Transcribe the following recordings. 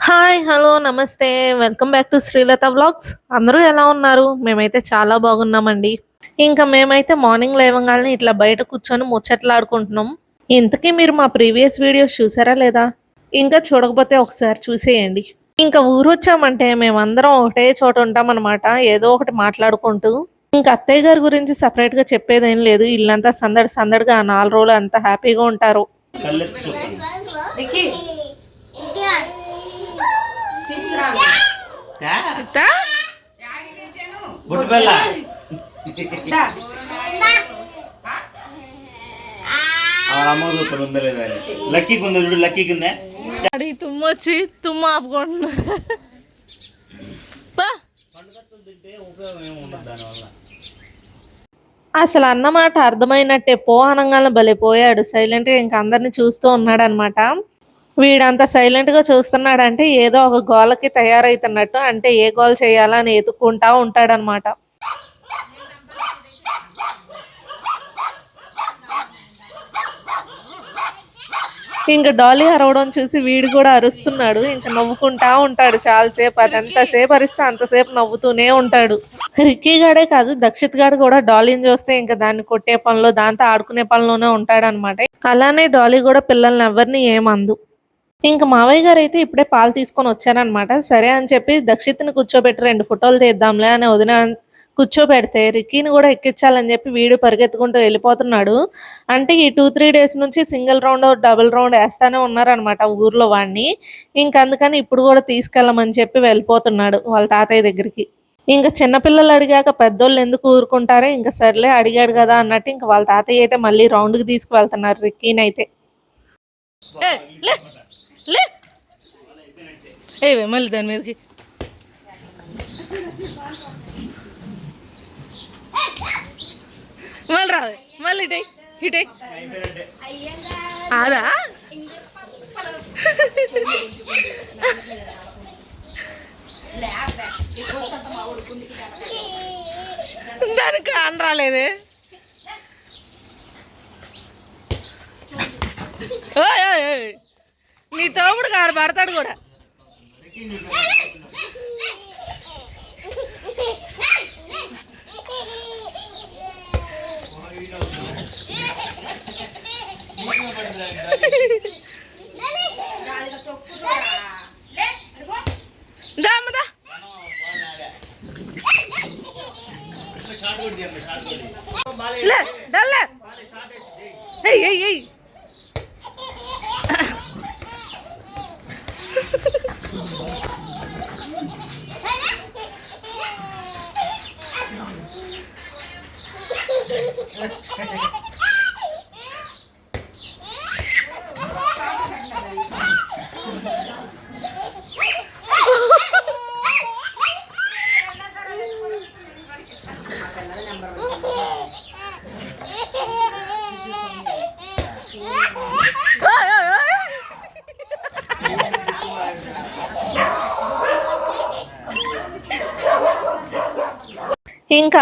Hi! Hello! నమస్తే. Welcome back to Srilatha vlogs. అందరూ ఎలా ఉన్నారు? మేమైతే చాలా బాగున్నామండి. మేమైతే మార్నింగ్ లేవంగాల్నే ఇట్లా బయట కూర్చొని ముచ్చట్లాడుకుంటున్నాం. ఇంతకీ మీరు మా ప్రీవియస్ వీడియోస్ చూసారా లేదా? ఇంకా చూడకపోతే ఒకసారి చూసేయండి. ఊరొచ్చామంటే మేమందరం ఒకటే చోట ఉంటామనమాట. ఏదో ఒకటి మాట్లాడుకుంటూ. అత్తయ్య గారి గురించి సెపరేట్‌గా చెప్పేదేం లేదు. ఇల్లంతా సందడి సందడిగా 4 రోజులు అంతా హ్యాపీగా ఉంటారు. కళ్ళెత్తి చూపండి. తా? బుట్టిబెల్ల. వాళ్ళ అమ్మ చూస్తారు ఉందా లేదా అని. లక్కీకి ఉందా చూడు, లక్కీకి ఉందా? అడిగి తుమ్మొచ్చి తుమ్మ ఆపుకుంటున్నాడు. అసలు అన్నమాట అర్థమైనట్టే పో అనంగానే భలే పోయాడు. సైలెంట్‌గా అందరిని చూస్తూ ఉన్నాడనమాట. వీడంత సైలెంట్‌గా చూస్తున్నాడంటే ఏదో ఒక గోలకి తయారైతున్నట్టు. అంటే ఏ గోల చేయాలా అని ఎతుక్కుంటా ఉంటాడనమాట. డాలీ అరవడం చూసి వీడు కూడా అరుస్తున్నాడు. నవ్వుకుంటా ఉంటాడు చాలాసేపు. అదెంతసేపు అరిస్తే అంతసేపు నవ్వుతూనే ఉంటాడు. రిక్కీ గాడే కాదు, దక్షిత్ గాడు కూడా డాలీని చూస్తే దాన్ని కొట్టే పనిలో, దాంతో ఆడుకునే పనిలోనే ఉంటాడనమాట. అలానే డాలీ కూడా పిల్లల్ని ఎవరిని ఏమందు. మావయ్య గారైతే ఇప్పుడే పాలు తీసుకొని వచ్చారనమాట. సరే అని చెప్పి దక్షిత్‌ని కూర్చోబెట్టి 2 ఫోటోలు తీద్దాంలే అని వదిన కూర్చోబెడితే, రిక్కీని కూడా ఎక్కించాలని చెప్పి వీడు పరిగెత్తుకుంటూ వెళ్ళిపోతున్నాడు. అంటే ఈ 2, 3 డేస్ నుంచి సింగిల్ రౌండ్, డబుల్ రౌండ్ ఏస్తానే ఉన్నారనమాట ఊర్లో వాడిని. అందుకని ఇప్పుడు కూడా తీసుకెళ్ళమని చెప్పి వెళ్ళిపోతున్నాడు వాళ్ళ తాతయ్య దగ్గరికి. చిన్న పిల్లలు అడిగాక పెద్దోళ్ళు ఎందుకు ఊరుకుంటారో, సర్లే అడిగాడు కదా అన్నట్టు వాళ్ళ తాతయ్య అయితే మళ్ళీ రౌండ్‌కి తీసుకువెళ్తున్నారు రిక్కీనైతే. లే ఏవే మళ్ళీ దాని మీదకి మళ్ళీ రావే మళ్ళీ ఇటే ఇటే అదా దానికి కాని రాలేదే. నీ తోపుడు కాడు పడతాడు కూడా.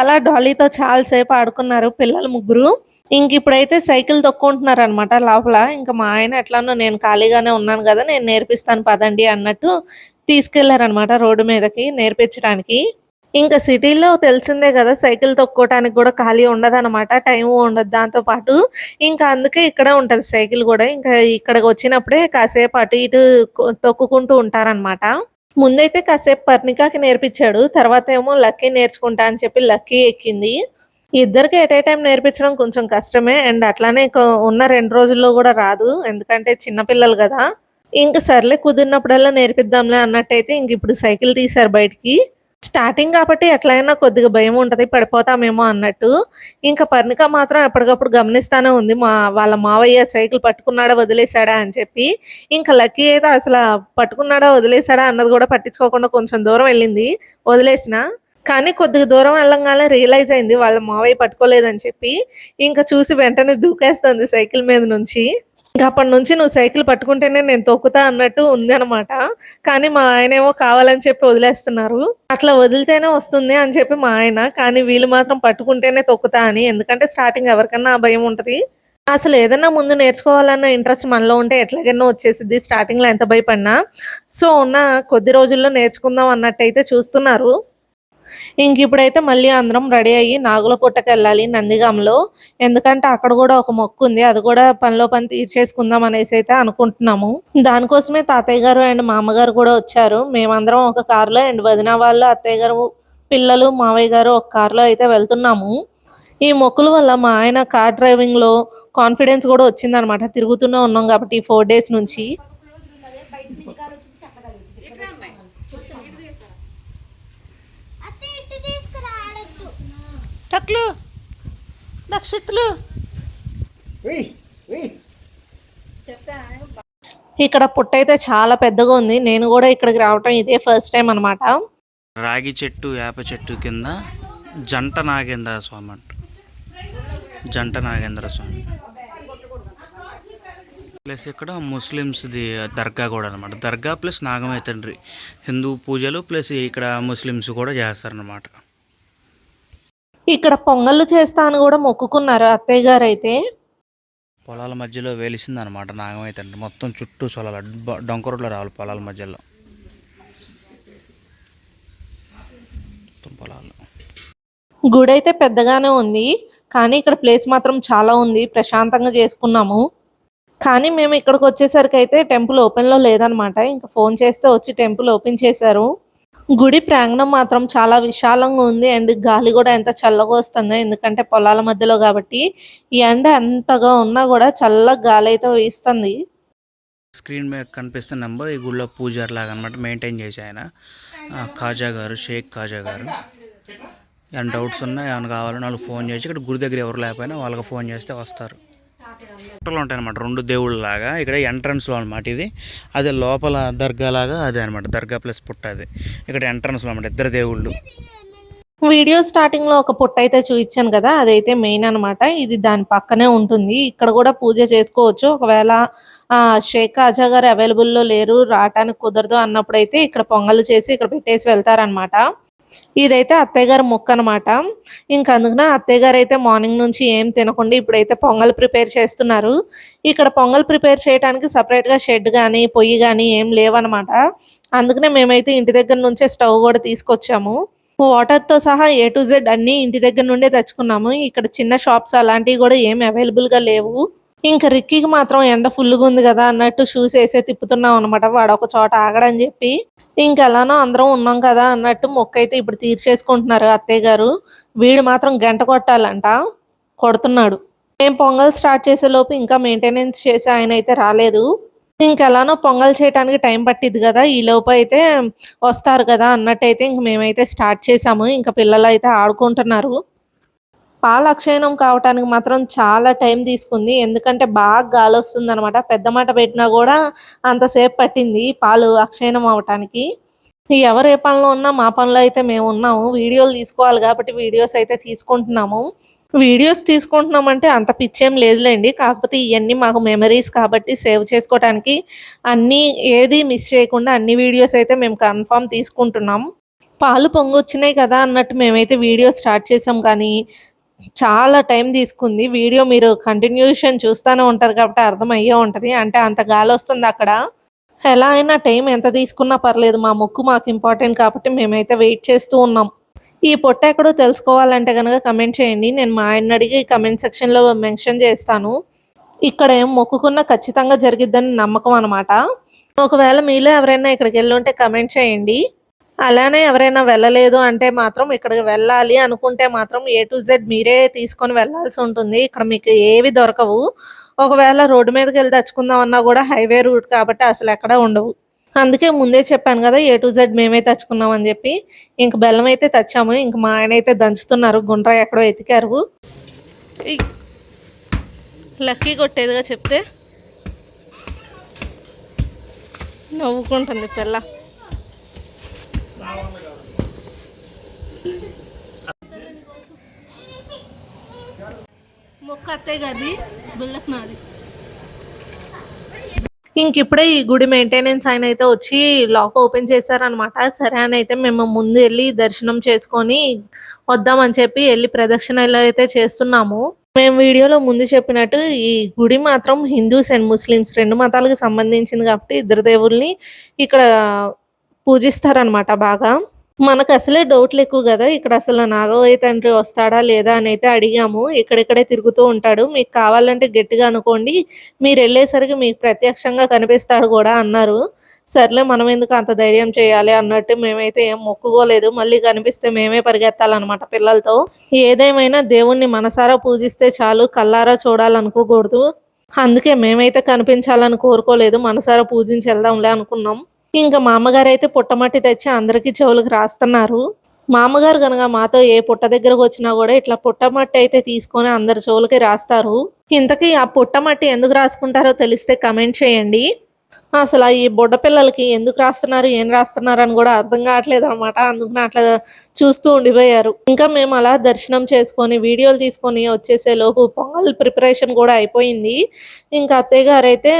అలా డాలీతో చాలాసేపు ఆడుకున్నారు పిల్లలు ముగ్గురు. ఇప్పుడైతే సైకిల్ తొక్కుంటున్నారు అనమాట లోపల. మా ఆయన ఎట్లానో నేను ఖాళీగానే ఉన్నాను కదా, నేను నేర్పిస్తాను పదండి అన్నట్టు తీసుకెళ్లారనమాట రోడ్డు మీదకి నేర్పించడానికి. సిటీలో తెలిసిందే కదా, సైకిల్ తొక్కోవటానికి కూడా ఖాళీ ఉండదనమాట. టైము ఉండదు. దాంతో పాటు అందుకే ఇక్కడే ఉంటది సైకిల్ కూడా. ఇక్కడికి వచ్చినప్పుడే కాసేపు అటు ఇటు తొక్కుకుంటూ ఉంటారనమాట. ముందైతే కాసేపు పర్ణికాకి నేర్పించాడు. తర్వాత ఏమో లక్కీ నేర్చుకుంటా అని చెప్పి లక్కీ ఎక్కింది. ఇద్దరికి ఎట్ ఏ టైం నేర్పించడం కొంచెం కష్టమే. అట్లానే ఉన్న 2 రోజుల్లో కూడా రాదు. ఎందుకంటే చిన్న పిల్లలు కదా. సర్లే కుదిరినప్పుడల్లా నేర్పిద్దాంలే అన్నట్టయితే ఇప్పుడు సైకిల్ తీశారు బయటికి. స్టార్టింగ్ కాబట్టి ఎట్లయినా కొద్దిగా భయం ఉంటది. పడిపోతామేమో అన్నట్టు. పర్ణిక మాత్రం ఎప్పటికప్పుడు గమనిస్తానే ఉంది. వాళ్ళ మావయ్య సైకిల్ పట్టుకున్నాడా, వదిలేసాడా అని చెప్పి. లక్కీ అయితే అసల పట్టుకున్నాడా, వదిలేసాడా అన్నది కూడా పట్టించుకోకుండా కొంచెం దూరం వెళ్ళింది. వదిలేసిన. కానీ కొద్దిగా దూరం వెళ్ళంగానే రియలైజ్ అయింది వాళ్ళ మావయ్య పట్టుకోలేదని చెప్పి. చూసి వెంటనే దూకేస్తుంది సైకిల్ మీద నుంచి. అప్పటి నుంచి నువ్వు సైకిల్ పట్టుకుంటేనే నేను తొక్కుతా అన్నట్టు ఉందనమాట. కానీ మా ఆయనేమో కావాలని చెప్పి వదిలేస్తున్నారు. అట్లా వదిలితేనే వస్తుంది అని చెప్పి మా ఆయన. కానీ వీళ్ళు మాత్రం పట్టుకుంటేనే తొక్కుతా అని. ఎందుకంటే స్టార్టింగ్ ఎవరికన్నా ఆ భయం ఉంటది. అసలు ఏదైనా ముందు నేర్చుకోవాలన్న ఇంట్రెస్ట్ మనలో ఉంటే ఎట్లాగైనా వచ్చేసిద్ది స్టార్టింగ్‌లో ఎంత భయపడినా. సో, ఉన్న కొద్ది రోజుల్లో నేర్చుకుందాం అన్నట్టయితే చూస్తున్నారు. ఇంకిప్పుడైతే మళ్ళీ అందరం రెడీ అయ్యి నాగులపుట్టకెళ్ళాలి నందిగామలో. ఎందుకంటే అక్కడ గూడా ఒక మొక్కుంది. అది గూడా పనిలో పని తీర్చేసుకుందాం అనేసైతే అనుకుంటున్నాము. దానికోసమే తాతయ్య గారు అండ్ మా అమ్మగారు కూడా వచ్చారు. మేమందరం ఒక కార్‌లో అండ్ వదిన వాళ్ళు, అత్తయ్య గారు, పిల్లలు, మావయ్య గారు ఒక కార్‌లో అయితే వెళ్తున్నాము. ఈ మొక్కుల వల్ల మా ఆయన కార్ డ్రైవింగ్‌లో కాన్ఫిడెన్స్ గూడా వచ్చిందనమాట. తిరుగుతూనే ఉన్నాం గాబట్టి ఈ 4 డేస్ నుంచి. టక్లు నక్షత్రులు ఇక్కడ పుట్టయితే చాలా పెద్దగా ఉంది. నేను గూడా ఇక్కడికి రావటం ఇదే ఫస్ట్ టైమ్ అనమాట. రాగి చెట్టు వేప చెట్టు కింద జంట నాగేంద్ర స్వామి అంట. జంట నాగేంద్ర స్వామి ప్లస్ ఇక్కడ ముస్లిమ్స్ది దర్గా కూడా అనమాట. దర్గా ప్లస్ నాగమయ్య తండ్రి హిందూ పూజలు ప్లస్ ఇక్కడ ముస్లిమ్స్ కూడా చేస్తారనమాట. ఇక్కడ పొంగళ్ళు చేస్తా అని గూడా మొక్కుకున్నారు అత్తయ్య గారైతే. పొలాల మధ్యలో వెలిసింది అనమాట నాగమయ్య తండ్రి. మొత్తం చుట్టూ సొలాల డొంక రోడ్లో రావాలి పొలాల మధ్యలో మొత్తం పొలాలు. గుడైతే పెద్దగానే ఉంది. కానీ ఇక్కడ ప్లేస్ మాత్రం చాలా ఉంది. ప్రశాంతంగా చేసుకున్నాము. కానీ మేము ఇక్కడికొచ్చేసరికయితే టెంపుల్ ఓపెన్‌లో లేదనమాట. ఇంక ఫోన్ చేస్తే వచ్చి టెంపుల్ ఓపెన్ చేశారు. గుడి ప్రాంగణం మాత్రం చాలా విశాలంగా ఉంది. అండ్ గాలి గూడా ఎంత చల్లగా వస్తుందో. ఎందుకంటే పొలాల మధ్యలో గాబట్టి. ఈ ఎండ ఎంతగా ఉన్నా గూడా చల్లగా గాలైతే వీస్తుంది. స్క్రీన్ మీద కనిపిస్తున్న నెంబర్ ఈ గుళ్ళో పూజారి లాగా అనమాట మెయింటైన్ చేసి ఆయన ఖాజా గారు, షేక్ ఖాజా గారు. ఏమైనా డౌట్స్ ఉన్నా ఏమైనా కావాలని వాళ్ళు ఫోన్ చేసి ఇక్కడ గుడి దగ్గర ఎవరు లేకపోయినా వాళ్ళకి ఫోన్ చేస్తే వస్తారు. పుట్టలు ఉంటాయి అనమాట 2 దేవుళ్ళ లాగా. ఇక్కడ ఎంట్రన్స్లో అనమాట ఇది. అదే లోపల దర్గా లాగా అదే అనమాట. దర్గా ప్లస్ పుట్ట అది. ఇక్కడ ఎంట్రన్స్లో అనమాట 2 దేవుళ్ళు. వీడియో స్టార్టింగ్‌లో ఒక పుట్టయితే చూయిచ్చాను గదా! అదైతే మెయిన్ అనమాట. ఇది దాని పక్కనే ఉంటుంది. ఇక్కడ గూడా పూజ చేసుకోవచ్చు. ఒకవేళ షేక్ ఖాజా గారు అవైలబుల్‌లో లేరు, రావటానికి కుదరదు అన్నప్పుడైతే ఇక్కడ పొంగళ్ళు చేసి ఇక్కడ పెట్టేసి వెళ్తారనమాట. ఇదైతే అత్తయ్య గారి మొక్కనమాట. ఇంక అందుకనే అత్తయ్య గారైతే మార్నింగ్ నుంచి ఏం తినకుండా ఇప్పుడైతే పొంగల్ ప్రిపేర్ చేస్తున్నారు. ఇక్కడ పొంగల్ ప్రిపేర్ చేయడానికి సెపరేట్‌గా షెడ్ గానీ, పొయ్యి గానీ ఏం లేవనమాట. అందుకనే మేమైతే ఇంటి దగ్గర నుంచే స్టవ్ గూడా తీసుకొచ్చాము. వాటర్‌తో సహా ఏ టు జెడ్ అన్నీ ఇంటి దగ్గర నుండే తెచ్చుకున్నాము. ఇక్కడ చిన్న షాప్స్ అలాంటివి గూడా ఏమి అవైలబుల్‌గా లేవు. ఇంక రిక్కీకి మాత్రం ఎండ ఫుల్‌గా ఉంది గదా అన్నట్టు షూస్ ఏసే తిప్పుతున్నాం అనమాట. వాడొక చోట ఆగడని జెప్పి. ఇంకెలానో అందరం ఉన్నాం కదా అన్నట్టు మొక్కయితే ఇప్పుడు తీర్చేసుకుంటున్నారు అత్తయ్య గారు. వీడు మాత్రం గంట కొట్టాలంట. కొడుతున్నాడు. మేము పొంగల్ స్టార్ట్ చేసేలోపు ఇంకా మెయింటెనెన్స్ చేసే ఆయనైతే రాలేదు. ఇంకెలానో పొంగల్ చేయటానికి టైం పట్టిద్ది గదా! ఈలోపు అయితే వస్తారు కదా అన్నట్టయితే ఇంక మేమైతే స్టార్ట్ చేసాము. ఇంక పిల్లలైతే ఆడుకుంటున్నారు. పాలు అక్షయనం కావటానికి మాత్రం చాలా టైం తీసుకుంది. ఎందుకంటే బాగా గాలొస్తుందనమాట. పెద్ద మంట పెట్టినా గూడా అంతసేపు పట్టింది పాలు అక్షయనం అవ్వటానికి. ఎవరు ఏ పనిలో ఉన్నా మా పనిలో అయితే మేమున్నాము. వీడియోలు తీసుకోవాలి కాబట్టి వీడియోస్ అయితే తీసుకుంటున్నాము. వీడియోస్ తీసుకుంటున్నామంటే అంత పిచ్చేం లేదులేండి. కాకపోతే ఇయన్నీ మాకు మెమరీస్ కాబట్టి సేవ్ చేసుకోవటానికి అన్నీ ఏది మిస్ చేయకుండా అన్ని వీడియోస్ అయితే మేము కన్ఫర్మ్ తీసుకుంటున్నాం. పాలు పొంగొచ్చినాయి కదా అన్నట్టు మేమైతే వీడియో స్టార్ట్ చేసాం కానీ చాలా టైం తీసుకుంది. వీడియో మీరు కంటిన్యూషన్ చూస్తానే ఉంటారు కాబట్టి అర్థమయ్యే ఉంటది. అంటే అంత గాలొస్తుంది అక్కడ. ఎలా అయినా టైం ఎంత తీసుకున్నా పర్లేదు. మా మొక్కు మాకు ఇంపార్టెంట్ కాబట్టి మేమైతే వెయిట్ చేస్తూ ఉన్నాం. ఈ పొట్ట ఎక్కడో తెలుసుకోవాలంటే గనక కమెంట్ చేయండి. నేను మా ఆయన్ని అడిగి కమెంట్ సెక్షన్‌లో మెన్షన్ చేస్తాను. ఇక్కడ ఏం మొక్కుకున్నా ఖచ్చితంగా జరిగిద్దని నమ్మకం అనమాట. ఒకవేళ మీలో ఎవరైనా ఇక్కడికెళ్ళుంటే కమెంట్ చేయండి. అలానే ఎవరైనా వెళ్ళలేదు అంటే మాత్రం ఇక్కడికి వెళ్ళాలి అనుకుంటే మాత్రం ఏ టు జెడ్ మీరే తీసుకొని వెళ్ళాల్సి ఉంటుంది. ఇక్కడ మీకు ఏవి దొరకవు. ఒకవేళ రోడ్డు మీదకెళ్ళి తెచ్చుకుందాం అన్నా గూడా హైవే రూట్ కాబట్టి అసలెక్కడ ఉండవు. అందుకే ముందే చెప్పాను గదా! ఏ టు జెడ్ మేమే తెచ్చుకున్నాం అని జెప్పి. ఇంక బెల్లం అయితే తెచ్చాము. ఇంక మా ఆయనైతే దంచుతున్నారు. గుండ్ర ఎక్కడో ఎతికారు. లక్కీ కొట్టేదిగా చెప్తే నవ్వుకుంటుంది పిల్ల. మొక్క అత్తయ్య గారిది, బుల్లక్ నాది. ఇంకిప్పుడే ఈ గుడి మెయింటెనెన్స్ ఆయన అయితే వచ్చి లాక్ ఓపెన్ చేశారనమాట. సరే అని అయితే మేము ముందు వెళ్ళి దర్శనం చేసుకొని వద్దామని చెప్పి వెళ్ళి ప్రదక్షిణలు అయితే చేస్తున్నాము. మేము వీడియోలో ముందు చెప్పినట్టు ఈ గుడి మాత్రం హిందూస్ అండ్ ముస్లిమ్స్ 2 మతాలకు సంబంధించింది కాబట్టి ఇద్దరు దేవుళ్ళని ఇక్కడ పూజిస్తారనమాట బాగా. మనకసలే డౌట్‌లెక్కువ గదా! ఇక్కడసల నాగవయ్య తండ్రి వస్తాడా? లేదా? అనైతే అడిగాము. ఇక్కడిక్కడే తిరుగుతూ ఉంటాడు. మీకు కావాలంటే గట్టిగా అనుకోండి. మీరెళ్ళేసరికి మీకు ప్రత్యక్షంగా కనిపిస్తాడు గూడా అన్నారు. సర్లే మనమెందుకు అంత ధైర్యం చేయాలి అన్నట్టు మేమైతే ఏం మొక్కుకోలేదు. మళ్ళీ కనిపిస్తే మేమే పరిగెత్తాలనమాట పిల్లలతో. ఏదేమైనా దేవుడిని మనసారా పూజిస్తే చాలు, కళ్ళారా చూడాలనుకోకూడదు. అందుకే మేమైతే కనిపించాలని కోరుకోలేదు. మనసారా పూజించి ఎళ్దాంలే అనుకున్నాం. ఇంక మా అమ్మగారైతే పుట్టమట్టి తెచ్చి అందరికీ చెవులకు రాస్తున్నారు. మా అమ్మగారు గనక మాతో ఏ పుట్ట దగ్గరకొచ్చినా గూడా ఇట్లా పుట్టమట్టి అయితే తీసుకొని అందరి చెవులకి రాస్తారు. ఇంతకీ ఆ పుట్టమట్టి ఎందుకు రాసుకుంటారో తెలిస్తే కమెంట్ చేయండి. అసల ఈ బుడ్డ పిల్లలకి ఎందుకు రాస్తున్నారు, ఏం రాస్తున్నారని గూడా అర్థం కావట్లేదనమాట. అందుకని అట్లా చూస్తూ ఉండిపోయారు. ఇంకా మేము అలా దర్శనం చేసుకొని, వీడియోలు తీసుకొని వచ్చేసేలోపు పొంగల్ ప్రిపరేషన్ గూడా అయిపోయింది. ఇంకా అత్తయ్య గారైతే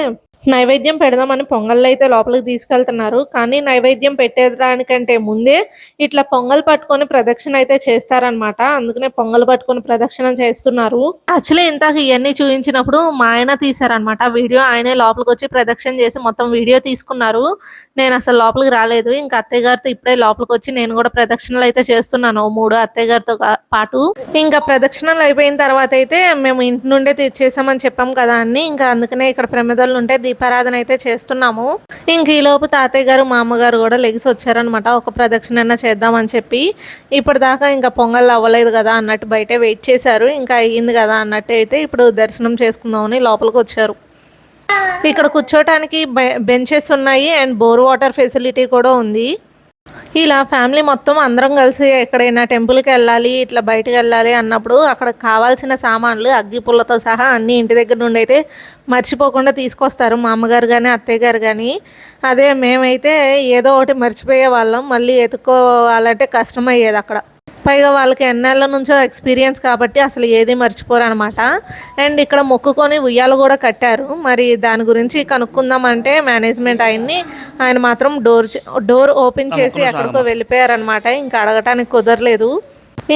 నైవేద్యం పెడదామని పొంగళ్ళైతే లోపలికి తీసుకెళ్తున్నారు. కానీ నైవేద్యం పెట్టేదానికంటే ముందే ఇట్లా పొంగల్ పట్టుకొని ప్రదక్షిణ అయితే చేస్తారనమాట. అందుకనే పొంగల్ పట్టుకొని ప్రదక్షిణ చేస్తున్నారు. యాక్చువల్లీ ఇందాక ఇవన్నీ చూపించినప్పుడు మా ఆయన తీశారనమాట వీడియో. ఆయనే లోపలికొచ్చి ప్రదక్షిణ చేసి మొత్తం వీడియో తీసుకున్నారు. నేను అసలు లోపలికి రాలేదు. ఇంకా అత్తయ్య గారితో ఇప్పుడే లోపలికొచ్చి నేను కూడా ప్రదక్షిణలు అయితే చేస్తున్నాను 3 అత్తయ్య గారితో పాటు. ఇంకా ప్రదక్షిణలు అయిపోయిన తర్వాత అయితే మేము ఇంటి నుండే తెచ్చేసామని చెప్పాం కదా అన్ని. ఇంకా అందుకనే ఇక్కడ ప్రమిదలు ఉంటే దీపారాధన అయితే చేస్తున్నాము. ఇంక ఈలోపు తాతయ్య గారు మా అమ్మగారు కూడా లెగిసి వచ్చారనమాట. ఒక ప్రదక్షిణ చేద్దామని చెప్పి. ఇప్పటిదాకా ఇంకా పొంగల్ అవ్వలేదు కదా అన్నట్టు బయటే వెయిట్ చేశారు. ఇంకా అయ్యింది కదా అన్నట్టు అయితే ఇప్పుడు దర్శనం చేసుకుందామని లోపలికి వచ్చారు. ఇక్కడ కూర్చోటానికి బెంచెస్ ఉన్నాయి అండ్ బోర్ వాటర్ ఫెసిలిటీ కూడా ఉంది. ఇలా ఫ్యామిలీ మొత్తం అందరం కలిసి ఎక్కడైనా టెంపుల్కి వెళ్ళాలి, ఇట్లా బయటకు వెళ్ళాలి అన్నప్పుడు అక్కడ కావాల్సిన సామాన్లు అగ్గిపుల్లతో సహా అన్నీ ఇంటి దగ్గర నుండి అయితే మర్చిపోకుండా తీసుకొస్తారు మా అమ్మగారు కానీ అత్తయ్య గారు కానీ. అదే మేమైతే ఏదో ఒకటి మర్చిపోయే వాళ్ళం, మళ్ళీ ఎత్తుకోవాలంటే కష్టమయ్యేది అక్కడ. పైగా వాళ్ళకి ఎన్నేళ్ళ నుంచో ఎక్స్పీరియన్స్ కాబట్టి అసలు ఏది మర్చిపోరు అనమాట. అండ్ ఇక్కడ మొక్కుకొని ఉయ్యాలు కూడా కట్టారు. మరి దాని గురించి కనుక్కుందామంటే మేనేజ్మెంట్ ఆయన మాత్రం డోర్ ఓపెన్ చేసి ఎక్కడికో వెళ్ళిపోయారనమాట. ఇంకా అడగటానికి కుదరలేదు.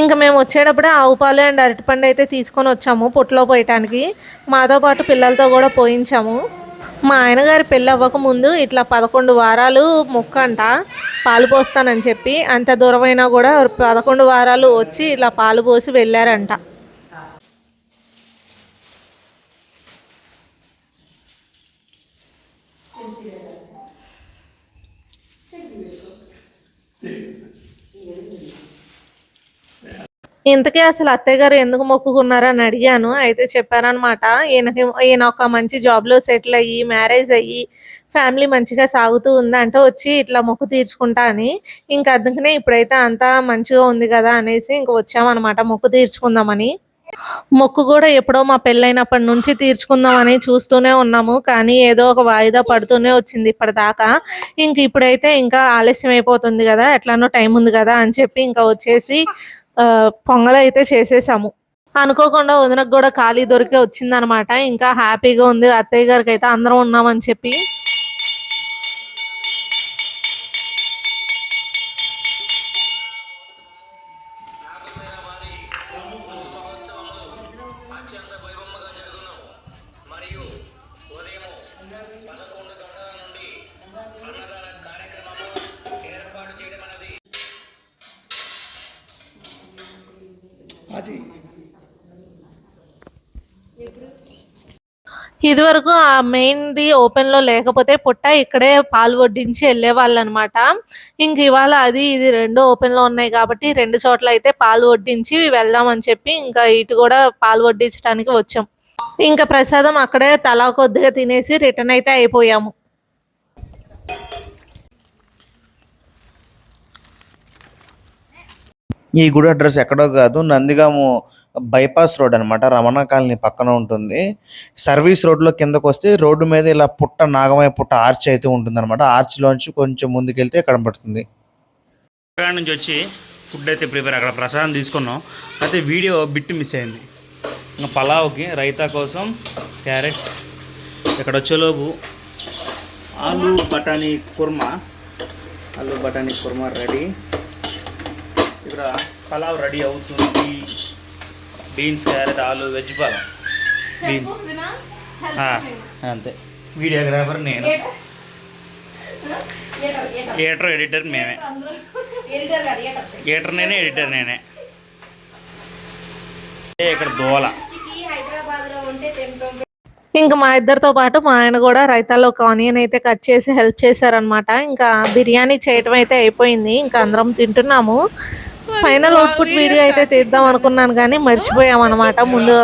ఇంకా మేము వచ్చేటప్పుడే ఆవు పాలు అండ్ అరటిపండు అయితే తీసుకొని వచ్చాము పొట్టులో పోయటానికి. మాతో పాటు పిల్లలతో కూడా పోయించాము. మా ఆయనగారి పెళ్ళి అవ్వకముందు ఇట్లా 11 వారాలు మొక్కంట పాలు పోస్తానని చెప్పి. అంత దూరమైనా కూడా 11 వారాలు వచ్చి ఇలా పాలు పోసి వెళ్ళారంట. ఇంతకీ అసలు అత్తయ్య గారు ఎందుకు మొక్కుకున్నారని అడిగాను. అయితే చెప్పారనమాట, ఈయన ఒక మంచి జాబ్లో సెటిల్ అయ్యి మ్యారేజ్ అయ్యి ఫ్యామిలీ మంచిగా సాగుతూ ఉందంటే వచ్చి ఇట్లా మొక్కు తీర్చుకుంటా అని. ఇంకా అందుకనే ఇప్పుడైతే అంతా మంచిగా ఉంది కదా అనేసి ఇంక వచ్చామన్నమాట మొక్కు తీర్చుకుందామని. మొక్కు కూడా ఎప్పుడో మా పెళ్ళైనప్పటి నుంచి తీర్చుకుందామని చూస్తూనే ఉన్నాము. కానీ ఏదో ఒక వాయిదా పడుతూనే వచ్చింది ఇప్పటిదాకా. ఇంక ఇప్పుడైతే ఇంకా ఆలస్యం అయిపోతుంది కదా, ఎట్లానో టైం ఉంది కదా అని చెప్పి ఇంకా వచ్చేసి పొంగల్ అయితే చేసేసాము. అనుకోకుండా వదినకు కూడా ఖాళీ దొరికే వచ్చిందనమాట. ఇంకా హ్యాపీగా ఉంది అత్తయ్య గారికి అయితే అందరం ఉన్నామని చెప్పి. ఇదివరకు ఆ మెయిన్ది ఓపెన్లో లేకపోతే పుట్ట ఇక్కడే పాలు వడ్డించి వెళ్ళేవాళ్ళు అనమాట. ఇంక ఇవాళ అది ఇది 2 ఓపెన్లో ఉన్నాయి కాబట్టి 2 చోట్ల అయితే పాలు వడ్డించి వెళ్దామని చెప్పి ఇంకా ఇటు కూడా పాలు వడ్డించడానికి వచ్చాం. ఇంకా ప్రసాదం అక్కడే తలా కొద్దిగా తినేసి రిటర్న్ అయితే అయిపోయాము. ఈ గుడి అడ్రస్ ఎక్కడో కాదు, నందిగాము బైపాస్ రోడ్ అనమాట. రమణ కాలనీ పక్కన ఉంటుంది. సర్వీస్ రోడ్లో కిందకు వస్తే రోడ్డు మీద ఇలా పుట్ట నాగమయ్య పుట్ట ఆర్చ్ అయితే ఉంటుంది అనమాట. ఆర్చ్లోంచి కొంచెం ముందుకెళ్తే కనబడుతుంది. అక్కడ నుంచి వచ్చి ఫుడ్ అయితే ప్రిపేర్ అక్కడ ప్రసాదం తీసుకున్నాం. అయితే వీడియో బిట్ మిస్ అయింది. ఇంకా పలావ్కి రైతా కోసం క్యారెట్, ఇక్కడ వచ్చేలోపు ఆలు బఠానీ కుర్మా రెడీ. ఇక్కడ పలావ్ రెడీ అవుతుంది. బీన్స్, క్యారెట్, ఆలు, వెజ్ పలావ్, బీన్స్. అంతే. వీడియోగ్రాఫర్ నేను, ఎడిటర్ మేమే. నేనే, ఎడిటర్ నేనే. ఇక్కడ దోల. ఇంకా మా ఇద్దరితో పాటు మా ఆయన కూడా రైతాలో ఒక ఆనియన్ అయితే కట్ చేసి హెల్ప్ చేశారనమాట. ఇంకా బిర్యానీ చేయటం అయితే అయిపోయింది, ఇంకా అందరం తింటున్నాము. ఫైనల్ అవుట్పుట్ వీడియో అయితే తీద్దాం అనుకున్నాను కానీ మర్చిపోయాం అనమాట. ముందు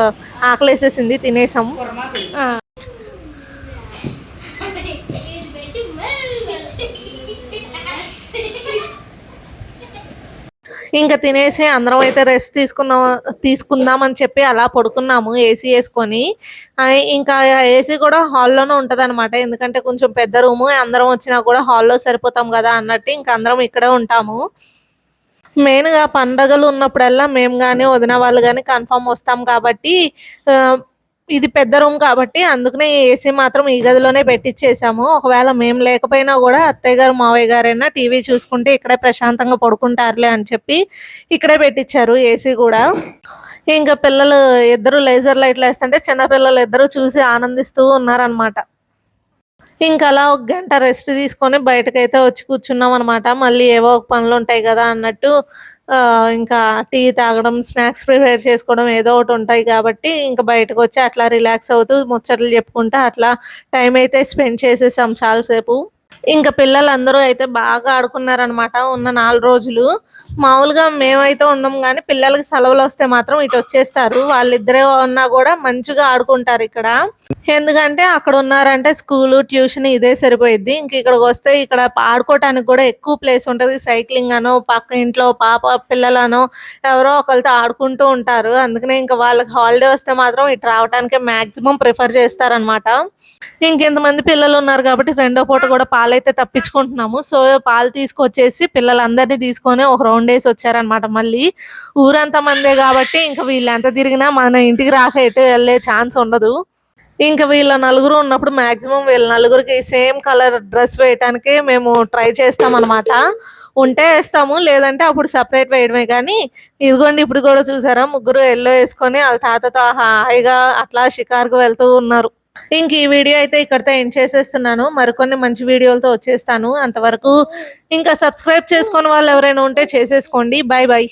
ఆకలేసేసింది, తినేసాం. ఇంకా తినేసి అందరం అయితే రెస్ట్ తీసుకుందామని చెప్పి అలా పడుకున్నాము ఏసీ వేసుకొని. ఇంకా ఏసీ కూడా హాల్లోనే ఉంటుంది అనమాట, ఎందుకంటే కొంచెం పెద్ద రూము, అందరం వచ్చినా కూడా హాల్లో సరిపోతాం కదా అన్నట్టు ఇంకా అందరం ఇక్కడే ఉంటాము. మెయిన్గా పండగలు ఉన్నప్పుడల్లా మేము కానీ వదిన వాళ్ళు కానీ కన్ఫామ్ వస్తాం కాబట్టి ఇది పెద్ద రూమ్ కాబట్టి అందుకనే ఏసీ మాత్రం ఈ గదిలోనే పెట్టించేసాము. ఒకవేళ మేము లేకపోయినా కూడా అత్తయ్య గారు మావయ్య గారైనా టీవీ చూసుకుంటే ఇక్కడే ప్రశాంతంగా పడుకుంటారులే అని చెప్పి ఇక్కడే పెట్టించారు ఏసీ కూడా. ఇంకా పిల్లలు ఇద్దరు లేజర్ లైట్లు వేస్తుంటే చిన్నపిల్లలు ఇద్దరు చూసి ఆనందిస్తూ ఉన్నారనమాట. ఇంకా అలా ఒక గంట రెస్ట్ తీసుకొని బయటకైతే వచ్చి కూర్చున్నాం అనమాట. మళ్ళీ ఏవో ఒక పనులు ఉంటాయి కదా అన్నట్టు ఇంకా టీ తాగడం, స్నాక్స్ ప్రిపేర్ చేసుకోవడం ఏదో ఒకటి ఉంటాయి కాబట్టి ఇంకా బయటకు వచ్చి అట్లా రిలాక్స్ అవుతూ ముచ్చట్లు చెప్పుకుంటూ అట్లా టైం అయితే స్పెండ్ చేసేసాం చాలాసేపు. ఇంకా పిల్లలందరూ అయితే బాగా ఆడుకున్నారనమాట ఉన్న 4 రోజులు. మామూలుగా మేమైతే ఉన్నాం కానీ పిల్లలకి సెలవులు వస్తే మాత్రం ఇటు వచ్చేస్తారు. వాళ్ళిద్దరే ఉన్నా కూడా మంచిగా ఆడుకుంటారు ఇక్కడ. ఎందుకంటే అక్కడ ఉన్నారంటే స్కూలు, ట్యూషన్ ఇదే సరిపోయిద్ది. ఇంక ఇక్కడికి వస్తే ఇక్కడ ఆడుకోవటానికి కూడా ఎక్కువ ప్లేస్ ఉంటుంది. సైక్లింగ్ అనో, పక్క ఇంట్లో పిల్లలనో ఎవరో ఒకరితో ఆడుకుంటూ ఉంటారు. అందుకనే ఇంకా వాళ్ళకి హాలిడే వస్తే మాత్రం ఇటు రావడానికే మ్యాక్సిమం ప్రిఫర్ చేస్తారనమాట. ఇంకెంతమంది పిల్లలు ఉన్నారు కాబట్టి రెండో పూట కూడా పాలైతే తప్పించుకుంటున్నాము. సో పాలు తీసుకొచ్చేసి పిల్లలందరినీ తీసుకొని ఒక రౌండ్ వేసి వచ్చారనమాట. మళ్ళీ ఊరంతా మందే కాబట్టి ఇంకా వీళ్ళు ఎంత తిరిగినా మన ఇంటికి రాక ఎటు వెళ్ళే ఛాన్స్ ఉండదు. ఇంకా వీళ్ళ నలుగురు ఉన్నప్పుడు మ్యాక్సిమం వీళ్ళ నలుగురికి సేమ్ కలర్ డ్రెస్ వేయటానికి మేము ట్రై చేస్తాం అనమాట. ఉంటే వేస్తాము, లేదంటే అప్పుడు సపరేట్ వేయడమే. కానీ ఇదిగోండి ఇప్పుడు కూడా చూసారా, ముగ్గురు ఎల్లో వేసుకొని వాళ్ళ తాతతో హాయిగా అట్లా షికార్కు వెళ్తూ ఉన్నారు. ఇంక ఈ వీడియో అయితే ఇక్కడితో ఎండ్ చేసేస్తున్నాను. మరికొన్ని మంచి వీడియోలతో వచ్చేస్తాను. అంతవరకు ఇంకా సబ్స్క్రైబ్ చేసుకుని వాళ్ళు ఎవరైనా ఉంటే చేసేసుకోండి. Bye bye.